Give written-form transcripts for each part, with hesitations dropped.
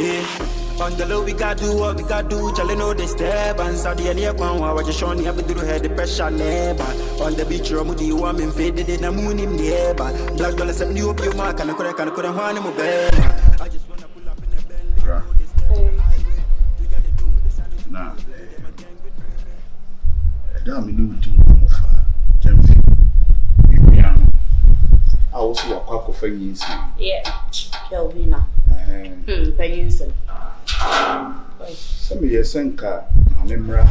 On the low, we got do what we got do. Challenge no disturbance. At the end of one hour, just showing up through head the pressure never. On the beach, you're moody, warm and faded in the moon in the air. Black dollars up new up your mark and I couldn't want him bed. I just wanna pull up in the bell. Nah, damn, you do Gyamfi. I also walk up for years. Yeah, KELVINA. Peninsul. Some years sanka, my memory,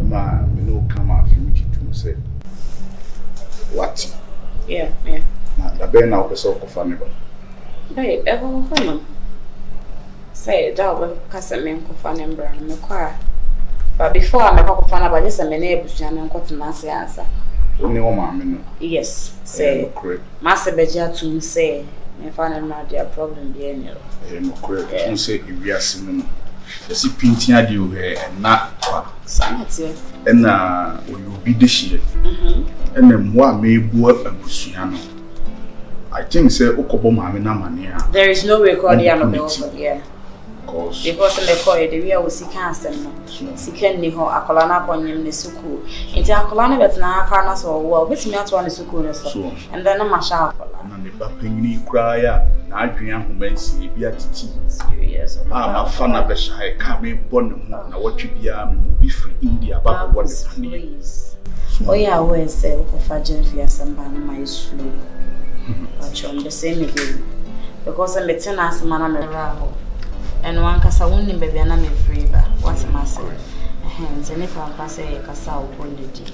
my no come out from to say. What? Yeah. The Ben out the sock of family. Hey, ever say, Double Casamin Cofanem Brown, no choir. But before I'm a coffin about this, I'm a neighbor, and cotton answer. No, mamma. Yes, say, Master Begye to say, if I am not their problem, be any. No, correct. You say, we are singing. The see painting at you here and not sanity. And will you be this year? And then what may work a Busiano. I think, say, Okobo Mamina Mania. There is no record here, yeah. Because the call the real was sick cancer. Sicken Niho, Acolana upon him, the Suku. Into Acolana, but now Carnas or well, which me out one is Suku, and then a masha. And the Bapping cry, Adrian who makes the beatitude. Serious. I'm a fan of the shy coming born. Now, what you be army will be free India about what is please. Oh, yeah, where's the Gyamfi as some man my slow. But you're the same again. Because I'm a tennis man, I'm a raho. And one casa won't baby and I'm a free, but what's a master? Hands and if I'm passing a casa on the deep.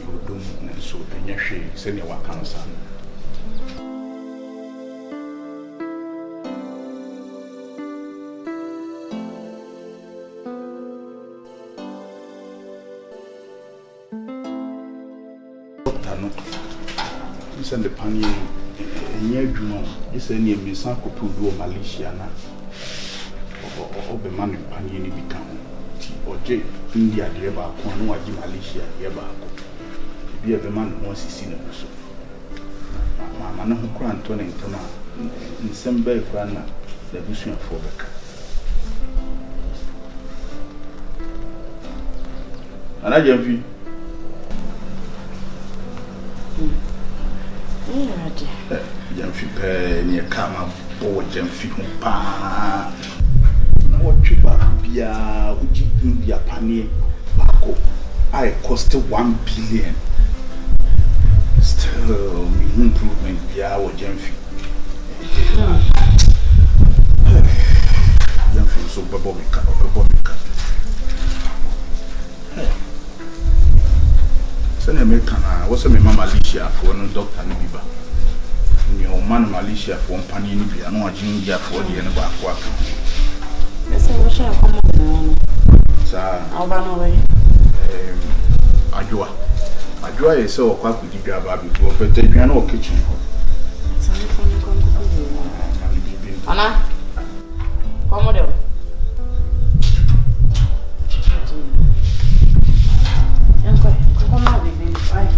You don't so in your shade, send your work on son. Send the panny near Juno. This any Missanko to do Malaysia now. Or the man in panny become or J. India, the ever one Malaysia, ever. Be a man who wants to see them. My man who can't turn into now in some bay grana, the vision for the and I Gyamfi. Gyamfi near Kama or Gyamfi pa. What trip Bia, which India Pani Bako, I costed 1 billion. Still, improvement Bia or Gyamfi. Gyamfi so babomica. Send a mecana, what's a mamma Alicia for no doctor Nipa. Your man Malaysia for one penny, and no ginger for the end of our quarter. Yes, I wish I come on. Sir, I'll run away. Ajua is so quite with the grab before, but they can no kitchen. Anna, come on. Come on, baby. Bye.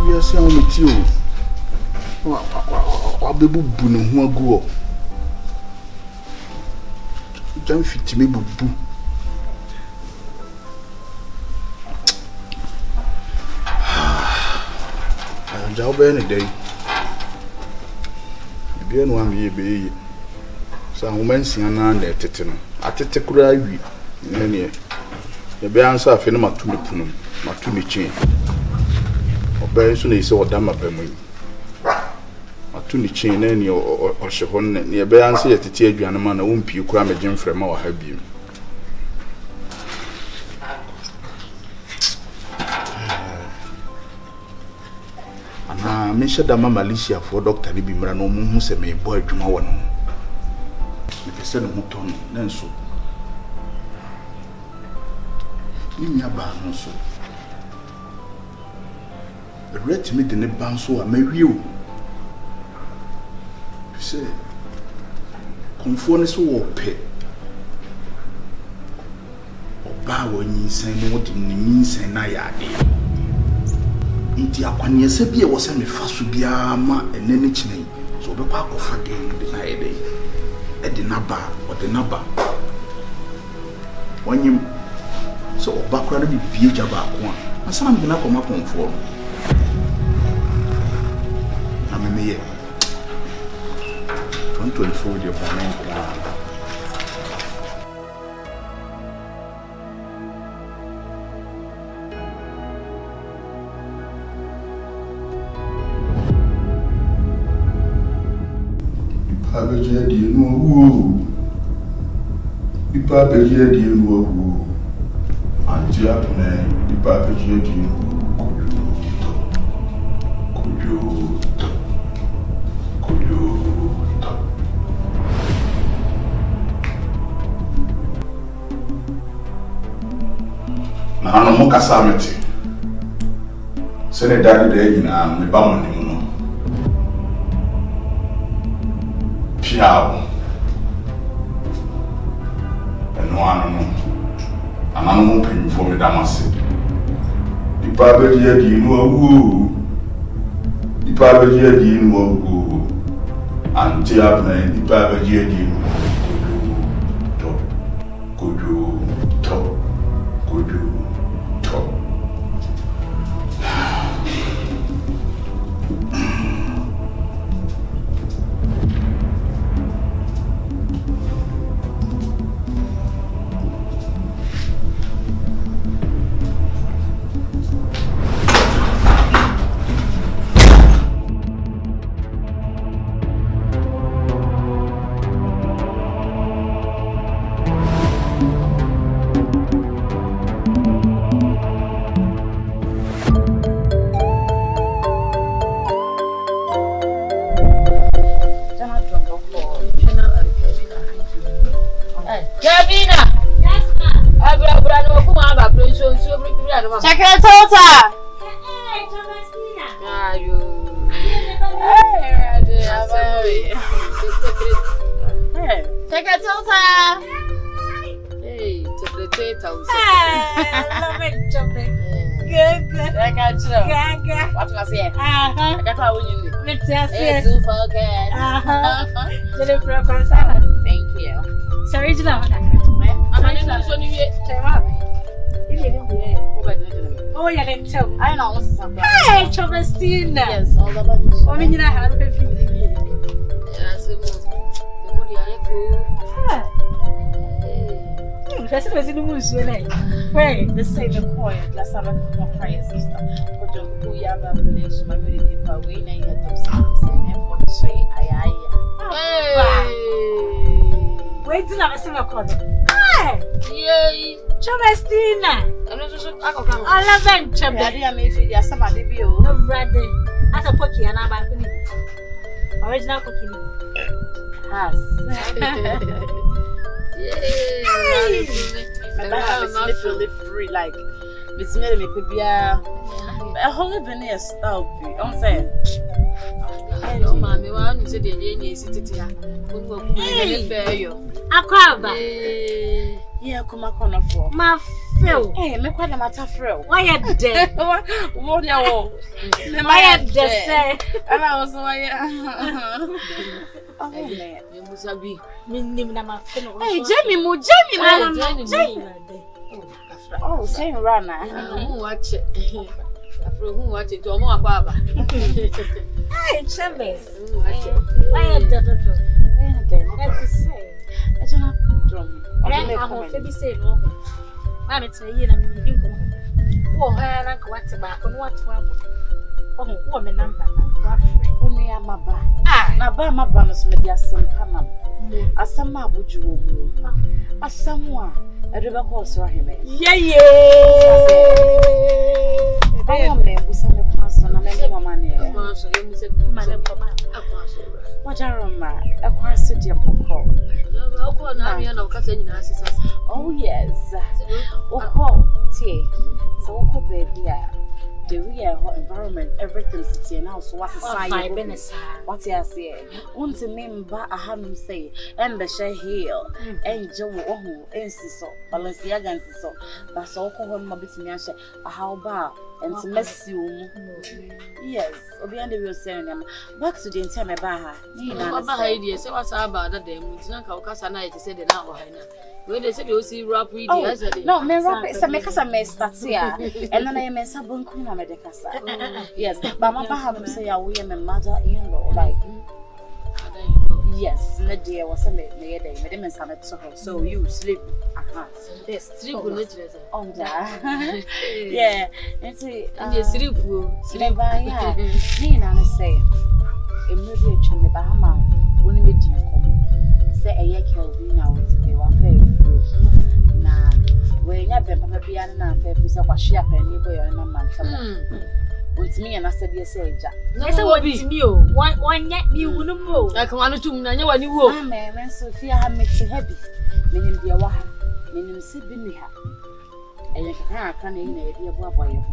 Yes, I'm with you. I'll be booing who go. Gyamfi to me boo. I'll job any day. Be no one be. Some women sing an there, Titano. I take a cry. The bear answer for my to me punum, my to me chain. Very soon is so damn up and Matuni chain any or Shahon near Beansy at the tear and a man won't you cram a gym from our have you. me shada ma Malaysia for doctor ni bi mra no mu hu se me boy adwuma wo no me pese no mu ton na nso ni nya ba no so rate me de ne ban so a mawie o pese konfo ne so wo pe oba wo nyinsan no de ne nyinsan na ya ade inti akwane se bia wo se me fa so bia ma enene kine so obekwa akofa den de na ede e de naba o de naba wanyim so obakra no bibie jaba ko a asana me na koma konfo na me ye 2024 de plan Begye di no wu. Nipa begye di no wu. Anti apne nipa begye di no. Kujo. Na ano mo kasa meti. Sene dadi de nyina me ba mo ni no. Piao. Eno ano mo pen for me damase. Nipa begye di no wu. Nipa begye di no wu. Anti apne nipa begye di no. Kujo. KELVINA! Yes, ma'am. Abra no kuma ba pro so bri no. Secret Tota. Hey, Thomasina. Ayo. Hey, Secret Tota. Hey, Secret Tota. Love it, jumping. Good. I got you. Good. What was it? I got how you knew. Let's see. It's too forget. Did it concert. Thank you. Sorry, you know. I'm not so new. Oh, yeah, then tell. I know what's something. Hey, Thomasina. Yes, all about it. I mean, I have a few. Yes, it was. The moody are That's what I was doing. Wait, the same quiet. Last time I could not cry, sister. But you have a relation, my really deep away, and you had to say, and for the say, wait till I see a corner. Hey, yay, Thomasina. I'm not so I I love them, Chubby. didn't make it somebody be Ready. As a pocky and I'm back. Original cooking. has. My feel free, like, it's made me could be a whole vanilla style. I'm saying, oh, mammy, why don't you say the city? I crab. Yeah, come on, corner for My Phil. hey, make quite a matter for Why are dead? what you Why are dead? And I was why, oh, man, you must be. Hey, Jamie, oh, same runner. Watch it. Watch it. Hey, Chavez. Why are dead? Let's say. I don't know. Drum. I hope to be safe. I'm telling you, I'm doing. Oh, I what's about on what trouble. Oh, woman number. Only I'm a bar. My bonus with your son, Panam. A summer would you? A someone. A river horse, right? Yeah. I am a with some pass. so na me mama ne. So you say man come akwaso. What aroma? Akwaso de poko. Oko na me na ukasa nyina asisa. Oh yes. Oko tie. So oko baby the real environment, everything sitting in house. What's a sign? What you say? Want to member a ham say, and the share heel, and Joe, and so, Balenciaga and so, but so call my business a how bar and to mess you. Yes, Obiande will send them back to the entire bar. Idea, so what's about that? They would not caucus and I to say the now. When they said you see rap with you, no, me rap is a make us a mess that's here, and then I am a sabun kuna medicasa. Yes, but my have say I will a mother-in-law, like yes, Nadia was a maid, madam and son to her, so you sleep. There's 3 good on that. Yeah, and say, and you sleep, sleep by ya. Nina say, a movie chummy Bahama, only with you. Say a year KELVINA would be one fair fruit. Nah, when you have been Papa Piana, fair for some share penny boy or no man. With me and I said, yes, Jack. Yes, I will be you. One yet you wouldn't know. I come on to know when you will. Mamma, Sophia had made so heavy. Meaning dear Waha, meaning Sibinia. And you can't in a dear boy.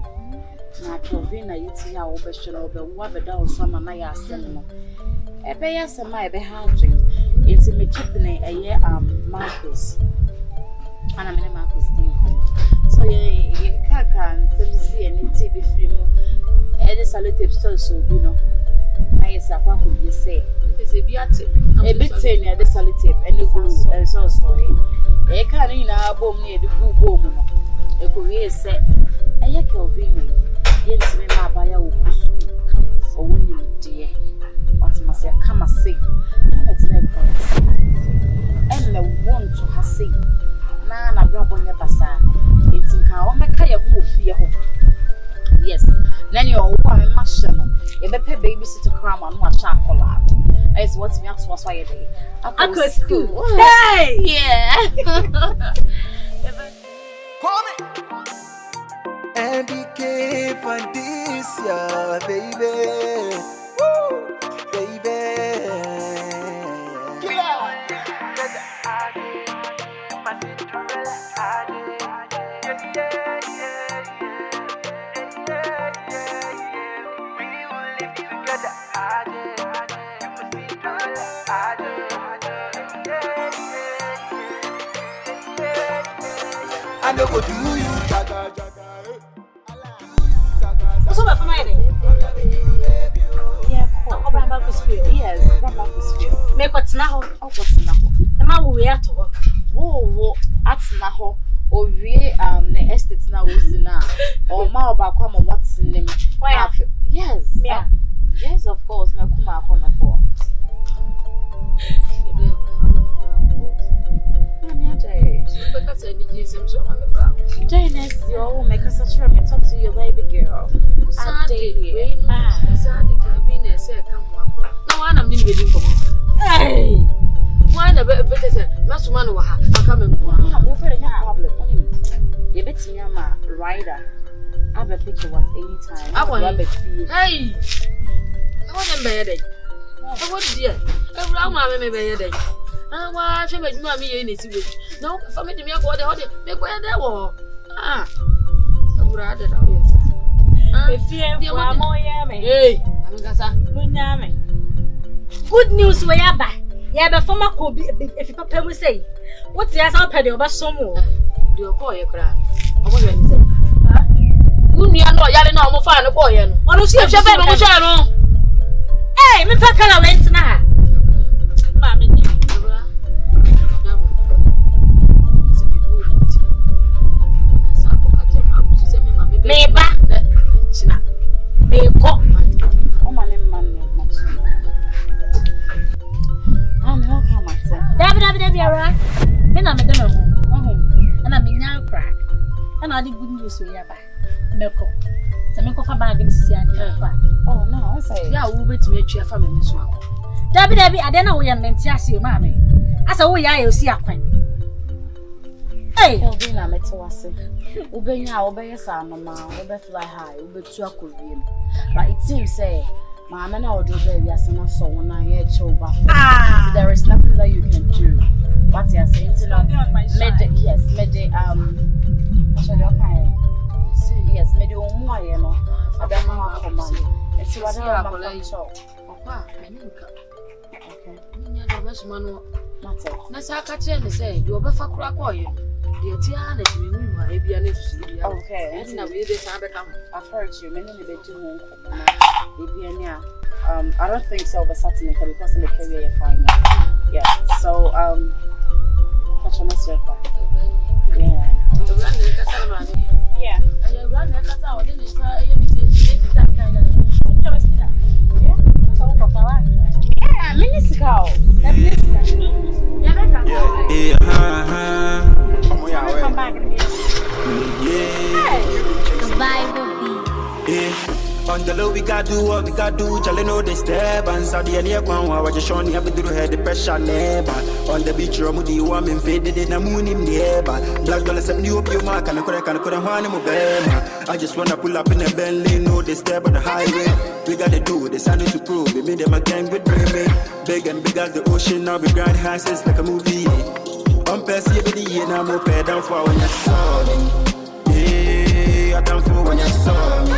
Now, KELVINA, you see how best over what the down summer my arsenal. A bear some my behaving. It's a chipping a year Marcus. And I'm in Marcus Dinkum. So, you can't see any TV film. Any salute so, you know. I is a papa, you say. It's a beauty. A bit saying the salute and the glue, and so sorry. A can in our bomb near the blue bomb. A courier said, a year KELVINA. Yes, me, my buyer will push or when you dear. What must I come and say? Let's never and the want to have seen. Nana grab on your bazaar. It's in how I make a move fear. Yes, then you're one machine. You may pay babysitter cram and watch our collab. It's what's me out was why day. I go school. Hey! Yeah. Call me. And became for this year, baby. Woo! I know what do you jaga jaga. What's up for my day? Yeah, yes, Rambakusfield. Make what's now? Oh, what's now? The man we are to work. Whoa, at now. Or we the estates now is now. Or more about come on what's in them. Yes, yeah. Yes, of course, my Kuma corner for. Janice, you make us a trim and talk to your baby girl. Hey, why the better say, Master Man, I come and go. No problem. You bet me, I'm a rider. I have a picture what anytime. I want to feel. Hey, I want them better. I want dear. Around my baby day. I want to make mommy in it. No, for me to make what they make where they were. Ah, I would rather know. If you are more yummy, hey, I'm Gasa. Good news, way up. Yeah, but for my could if you papa will say, what's the answer penny over some more? Do you call your cry? I want to say, wouldn't you know yelling on my fire? Boy, and what was your baby? Hey, Miss Akala went now. Mammy, China, may cook. Oh, my name, man. I'm not coming. David, right? Then I'm going home. And I'm in now crack. And I did good news with your back. Milko. So, Milko for bag to see and oh, no, I say, yeah, we'll wait to meet your family. David, I don't know where I'm meant to ask you, mammy. As a way, I'll see a queen. Hey, KELVINA metewase. Ubenya obeyesa mama, obe fly high, ube tu akowiem. But it seems say mama na odo baby asema so wona ye chill back. There is nothing that you can do. What you are saying to them? Yes, actually okay. Yes, mede omu aye no. Adama command. It's what I am going to Papa, okay. Nya do be suma no matter. Na sa ka che me say, do be fa kura ko ye. De tia na ti mi mu a bia na susu bia. Okay. And na we dey sa be kam. I've heard you. Me no be do won ko na. E bia ni a I don't think so be Saturday because the career fine. Yeah. So catch on your fine. Yeah. Yeah. I run na kasa o de ni sa ye mi say that kind of. Yeah, minisical. That minisical. Yeah, come back. Survival beat. On the low, we got do what we got do. Challenge no the step and Saudi and here one while just showing up through head the pressure never. On the beach, Romudi woman faded in the moon in the air. Black dollars set new up your mark and I couldn't want him I just wanna pull up in a Bentley, no the step on the highway. We gotta do it, it's time to prove it. Me them a gang with me. Big and big as the ocean, now we grind hands like a movie. I'm passing every day and I'm up down for when you saw me. Yeah, I down for when you saw me.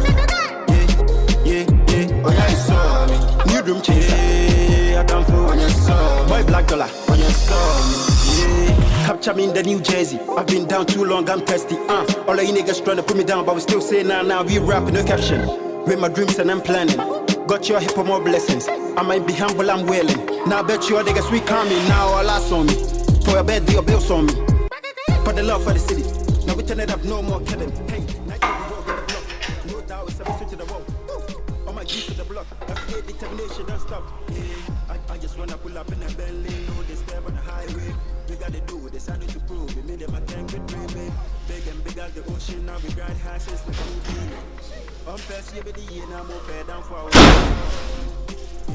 Oh yeah, you saw me. New room change. Yeah, I down for when you saw me. Boy black dollar when you saw me. Yeah, capture me in the New Jersey. I've been down too long, I'm thirsty. All of you niggas trying to put me down, but we still say now we rapping no caption. With my dreams and I'm planning. Got your hip for more blessings. I might be humble, I'm willing. Now I bet you all niggas sweet coming. Now all eyes on me. For your bed, your bills on me. For the love for the city. Now we turn it up, no more killing. Hey, night we get the block. No doubt it's a switch to the wall. On my G to the block. Every day determination don't stop. Yeah, I just wanna pull up in a Bentley. No, they step on the highway. We gotta do it, decided to prove it. Me them a gang with me. Big and big as the ocean. Now we grind high since the movie. I'm passing every day and I'm up down for a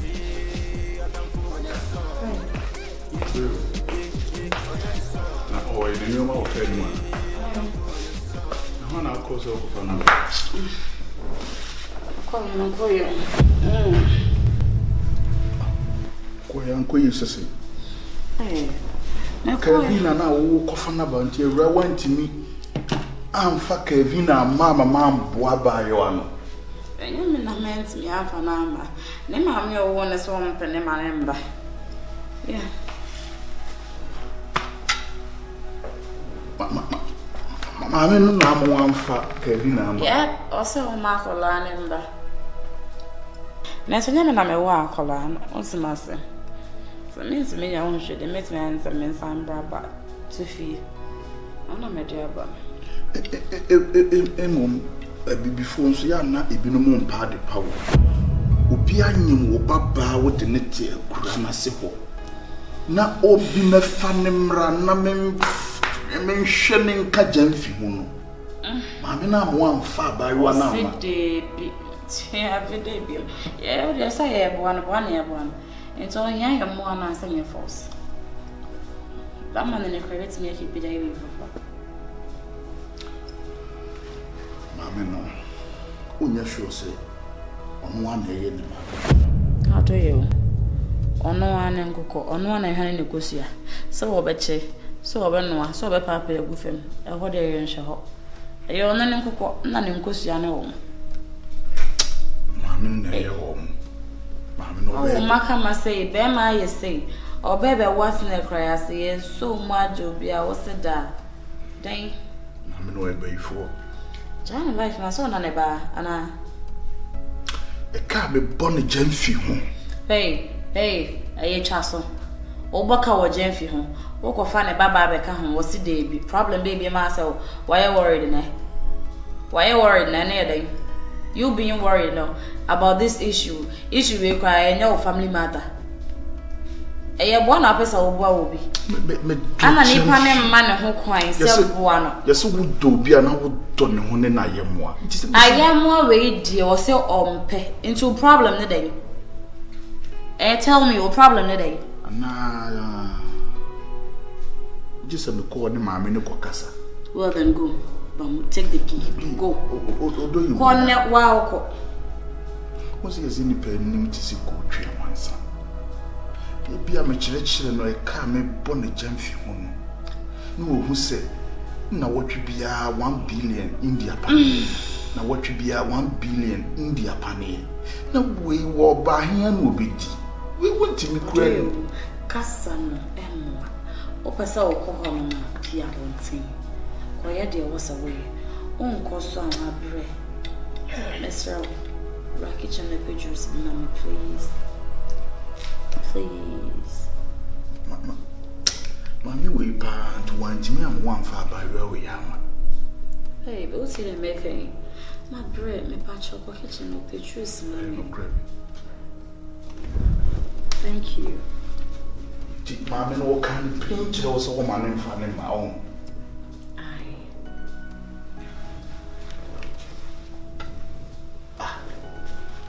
yeah, I down for when you saw me. Oh, you didn't know about anyone. I'm not close up for now. Koyan, Sissy. KELVINA now walk off on about here. Went to me. I'm for KELVINA, Mamma, Boaba, Yoano. You mean I meant me half an hour. Name I'm your one as one penny, my number. Yeah. Mamma, no one for KELVINA. Yeah, also a mark or line number. Next, I'm a walk or line, also, master. So it means me, I won't shoot the mate man and some brabba to fee. I'm not my dear, but. Before so ya na ebinu mo mpa de pawo obi anyim wo baba wo de ne tie kura na se ho na obi me fa ne mra na men hwe ne nka Gyamfi hu no ma me na mo amfa ba yo na ma every day yeah we say one into yan ya mo na say force that man in create me keep it away no, unya sure say on one day in the how do you? On one and cocoa, on one and honey negotia. So obeche, so obenwa, so be papa ya gufem. E ho de yen hwe. E yo nane cocoa, nane nkosia na wo. Mama na ye wo. Mama no be. Oh, maka ma say, be ma ye say. O bebe what na cry say so much obi a wo se da. Den. Mama no be before. John life na so na neba ana e ka be born Gyamfi ho hey aye chaso oboka wo Gyamfi ho wo ko fa ne baba be ka ho wo si dey bi problem baby ma say why you worried na dey you being worried no about this issue we cry in your family matter eye bo na pesa wo bua wo bi ana nipa ne mma ne ho kwan se bua no yes wo do bia na wo do ne ho ne na yemoa ayemwa we die o se ompe into problem ne dey tell me your problem ne dey na just me call ni maame ne kokasa. Well then go. But take the key. Go. Odo you. Connect wow. What's the zini pe nim ti si ko twa mansa. E bia me kire no e ka me bone Gyamfi ho no. No hu se na wotwe bia 1 billion India pane. Na wotwe bia 1 billion India pane. Na we wo ba hia no obedi. We want me kura. Kasa no emma. Opesa okoho no pia bontin. Koye de was away. Unko so amabre. Mr. Kitchen the pictures me please. Please. Mami we pa to want me am one far by railway ama. Hey, but what's it making? My bread, me patch up kitchen the pictures me. Thank you. Mami no can pinch also woman in fan in my own.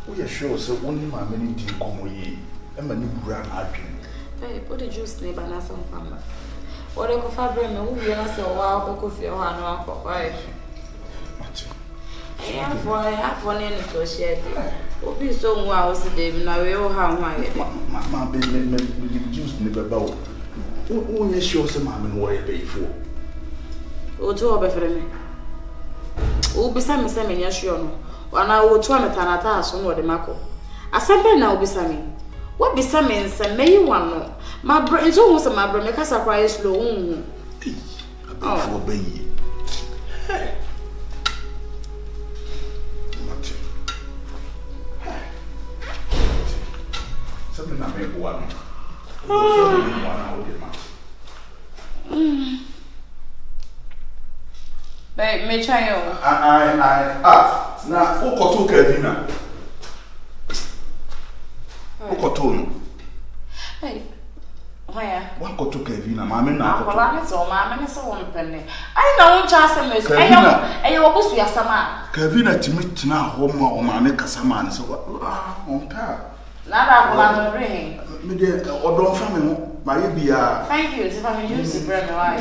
We are sure so only my many did come away. And my new brand adwin. Hey, put the juice neighbor na some farmer. What a fabric, no, we are so wow, coffee or one for 5. I have one in the society. Will be so wow, today. Now we all have my baby juice neighbor bow. Who is sure some mammy way pay for? Oh, two of me. Oh, beside me, some in your show. When I will try to turn at us on the Marco. I said, now be Sammy. What be Sammy and Sam? May you want no? My brain is almost a my brain because I cry slow. Oh, for Begye. Hey, something I make one. Babe, me try you. Now, who got to KELVINA? Who got to? Hey, where? What got to KELVINA? Mamma, now, Mamma, so one penny. I know just a miss. I know what we are some. KELVINA to meet now, home or Mamma Casaman. So, on car. Now I'm ring. Me, or don't family, my baby. Thank you. If I'm using bread, why?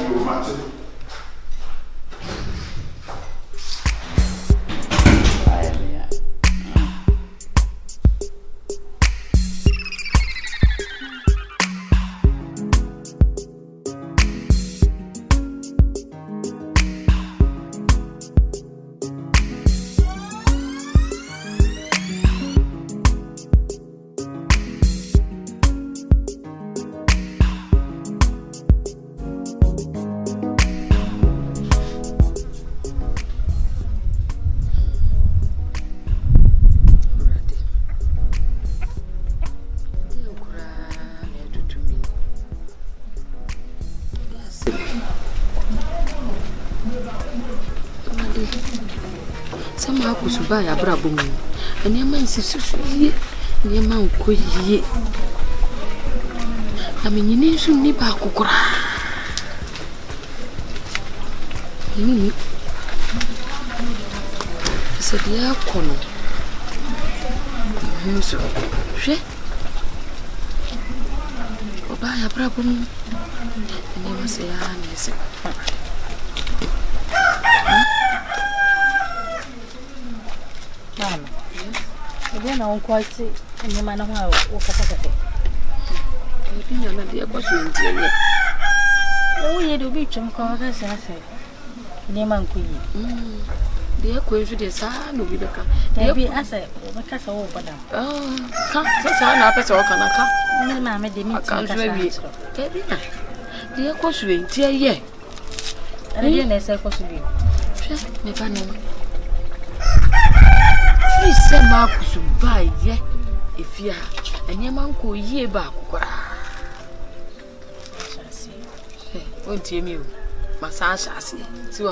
Buy a brabum, and your man says, near Mount Koye. I mean, you need to Nipa Kukura. Said, yeah, Colonel. So, she buy a brabum, and you must say, yes. Then I won't quite see any man of my walk up. You know, dear, what's your interior? Oh, you do beach and call us, I said. Name and queen. Dear, question is, I know be the car. There be as I because I over them. Oh, can't say, I'm not a talk on a car. No, mamma, they mean KELVINA. Dear, what's your interior? And again, I say, what's your never know. Please say Marcus to buy ye if you are, and your man go ye back. Won't you, Massage, so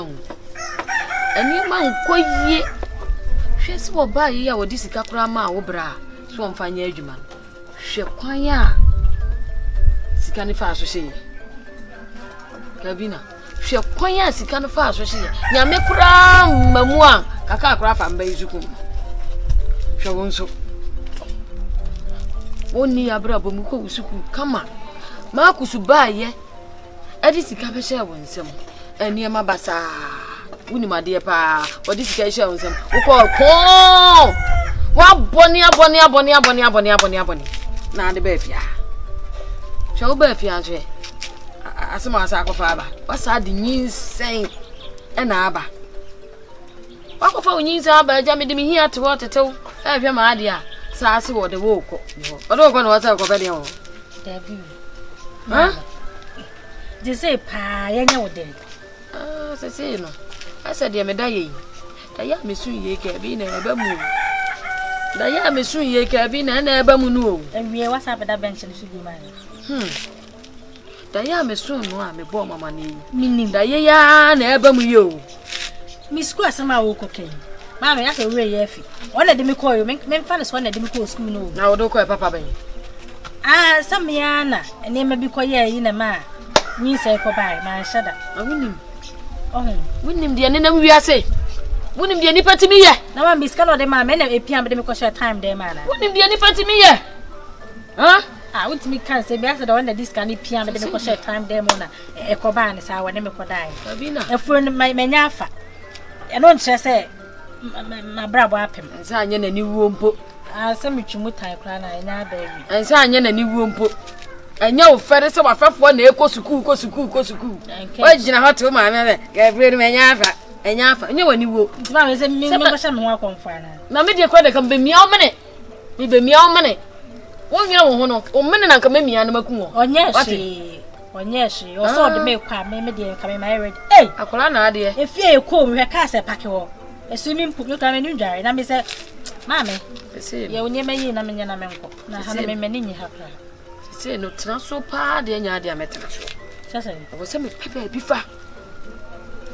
and your man go ye. She's what buy ye or this caprama or bra, swam fine edgeman. She quire. Sicanifas, she KELVINA. She quire, Sicanifas, she Yamekra, Mamma, Kaka, and Bezukum. So only a brabo muko suku kama Marcus buy ye Edisi ka be share wonsem. Eniema basa. Wuni ma de pa. Odisi ka share wonsem. Wo ko. Wa boni. Na de be fia. Sha wo be fia hwe. Asema asa akofa aba. Wasa de nyinsen na aba. Wakofa unyinsa aba ja me de me hia te wo tetew. E hwe ma ade a. Sa ase wo de wo ko. Odo ko na wasa ko be de ho. Dabi. They say pa yanya wo de. Say no. I said ya me da ye. Da ya me sun ye ka bi na eba mu. Da ya me sun ye ka bi na eba mu no. Ewie WhatsApp da bench no so bi man. Da ya me sun no a me bo mama na yi. Minim da ye ya na eba mu yo. Mi school asema wo koken. Mama ya ka we ye fi. Ona de me call you. Me fa na so na de me call school no. Na wo do call papa ben. Samiana ene ma bi koye yi na ma. Ni se ko bai ma shada. Awunim. Wunim de ne nam wiase. Wunim de nipa timi ye. Na ma biska no de ma me na epia me de me ko share time de ma na. Wunim de nipa timi ye. Wutimi kan se bi asa da wanda diska ni pia me de me ko share time de mo na e ko ba ni sa wa ne me ko dai. KELVINA. Efuro ni me nya afa. E no nche se ma brabo apem. Nsa anya na ni wuo mpo. Se me twumu tai kra na nya da wi. Nsa anya na ni wuo mpo. Anya wo fere se wafafo na eko sukuu. Wa gina hotel ma me Gabriel me nya afa. Enya afa. Nya wani wo. Ntima me se me ko sha me ho akonfa na. Na me de ko de kan be miaw mene. Me be miaw mene. Won nyina wo ho no. O mene na kan me mia na maku wo. Onye shi. O so de me kwa me de ka me my ready. Akola na ade. Efie e ko me ka se pake wo. Esumi mpu yo ka me ndware na me se mame. Ye woni me yi na me nya na me nko. Na ha na me ni nyi ha kra. Se no transfer pa de nya de ametena so. Sasa wo se me pepe bi fa.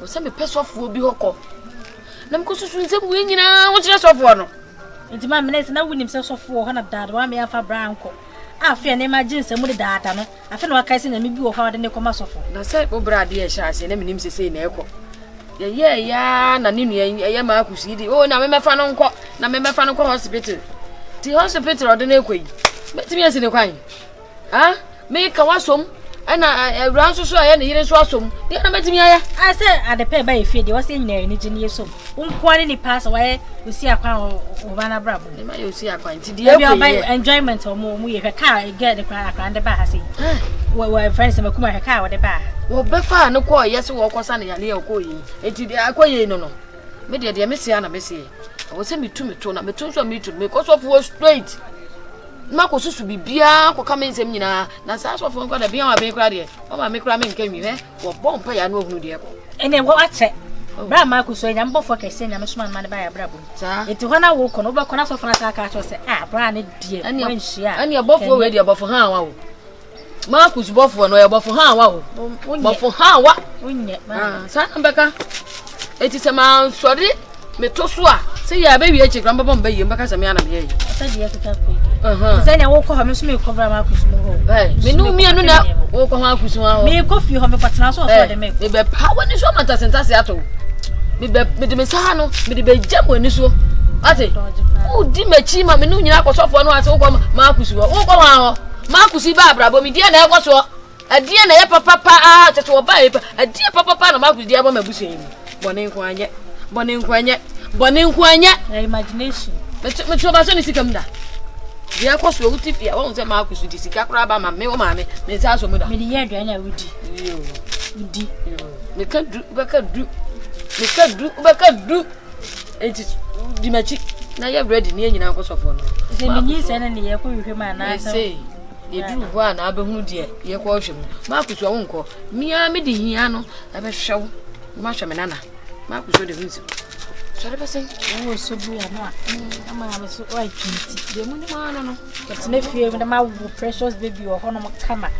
Wo se me pesofo bi hokọ. Na me ko susu nsem we nyina wo kire sofo no. Nti ma me na wunim se sofo ho na dad wa me afa branko. Afia ne ma jinse mu de dada no. Afia na wakai se na me bi wo ha de ne koma sofo. Na se bo brade ye sha ase na me nim sese na ekọ. Ye ya na ninu ye ma akusi di. Oh na me mefa no nkọ. Na me mefa no nkọ hospital. Ti hospital ode na ekọ yi. Betimi ase ne kwan. Me ka wasom ana ewran so aye ne yire so asom de na metimi aya ase adepe ba efie de wase nyina ni gine yesom unko ne ni pass waye osi akwan o bana brabo e ma ye osi akwan ti de ekwe enjoyment o mu ye ka get the akwan de ba ha sei we friends me kuma ka wo de ba wo be fa no ko ye se wo kosa ne yale ko yi enti de akoye no me de me sia na me sie wo se metu na metu so metu me ko so for straight mako susu bibia ko kama nsem nyina na sa so fo nko da bia wa be kra de o ma me kra me nka nwi he wo bompa ya no ohunu de ko ene wo ache bra mako so nya mbofo kese nya me suma man ba ya bra bo eti hona wo ko no be ko na so fo na sa ka cho se bra ne die wan hia ani abofo we de abofo ha wa wo mako su bofo no ya bofo ha wa wo bofo ha wa onye sa na beka eti se ma sori me to so a se ya be wi echi kra mbabo mba yi mbaka se me ana me yi sa die ka ko Zanya wo ko ha me so me ko bra ma kusumo ho. Me nu mi anu na wo ko ha kusumo ho. Me ko fi ho me kwatena so so de me. Me be pa woni so mata sentase ato. Me de me sa no, me de be jam woni so. Ate. O di mechi ma me nu nyina akosofo no ate wo ko ma kusumo. Wo ko ha ho. Ma kusi ba bra bo me die na e ko so. Adie na ye papa pa tete wo ba e pa. Adie papa na ma kusi die ba ma busu yin. Bone nko anye. Imagination. Me choba so ni sikam da. Dia ko so wuti fia won se ma akusu di sika kra ba ma me wo ma me sa so mu da me di ye aduan ya wudi me ka du enti di machi na ye ready ni nyina ko sofo no se me nyi se na ne ye ko hwehwe ma na se ye duru bo na abehunu de ye ko hwe mu ma akusu won ko mia me di hia no abehwew ma hwe me nana ma akusu de hunzi Sorry, person. Oh, so blue, no. I'm a so white. The money man, no. But if you have a precious baby or honor camera,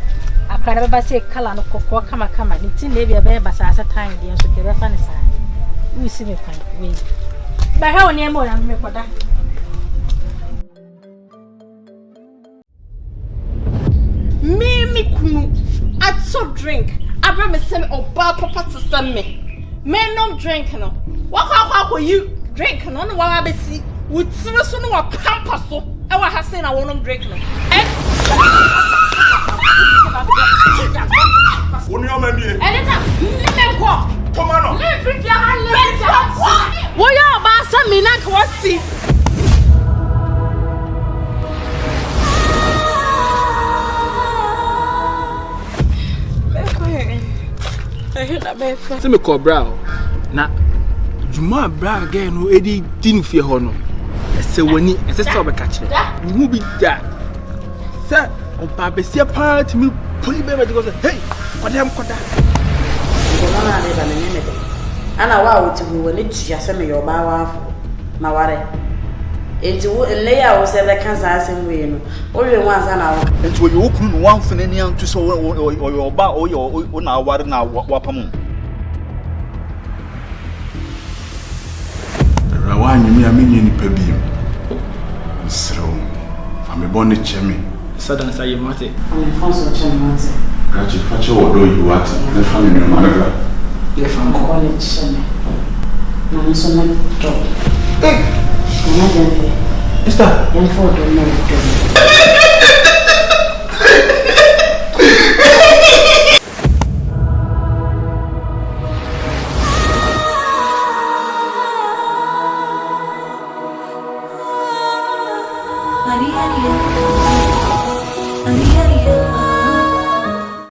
I can't ever say color no cocoa camera. It's in maybe a baby as a time, the answer to the funny side. We see me fine. By how near more than me for that. Me kunu. I so drink. I bring me send or bar papa to send me. Men no drink no. What how you drink no no wa be see. Would see so no wa pampa so. E wa ha say na won't drink no. Oni o mami free hand. What you about some me not what see? Se me cobra na juma bra again no edi din fie ho no ese wani ese se obeka kire mu bi da se oba besia part me poli be me go say hey kodam koda ko na le ba ne me de ana wa wuti wo ne tia se me yo ba wa ma ware enti wo le ya wo se be kan sa asem we no o we wan sa na wo enti wo yo kunu no wan fene ni antu so o ba o na ware na wapam rawa nyumi amenye ni pa bi sro fa me bonne cheme sadan sa ye mate am fonso cheme mate gachi fache wo do you what na fa me no mara ye fa ko ne cheme na ni so me to Mama Gyamfi. Mister, I'm for the no. Maria.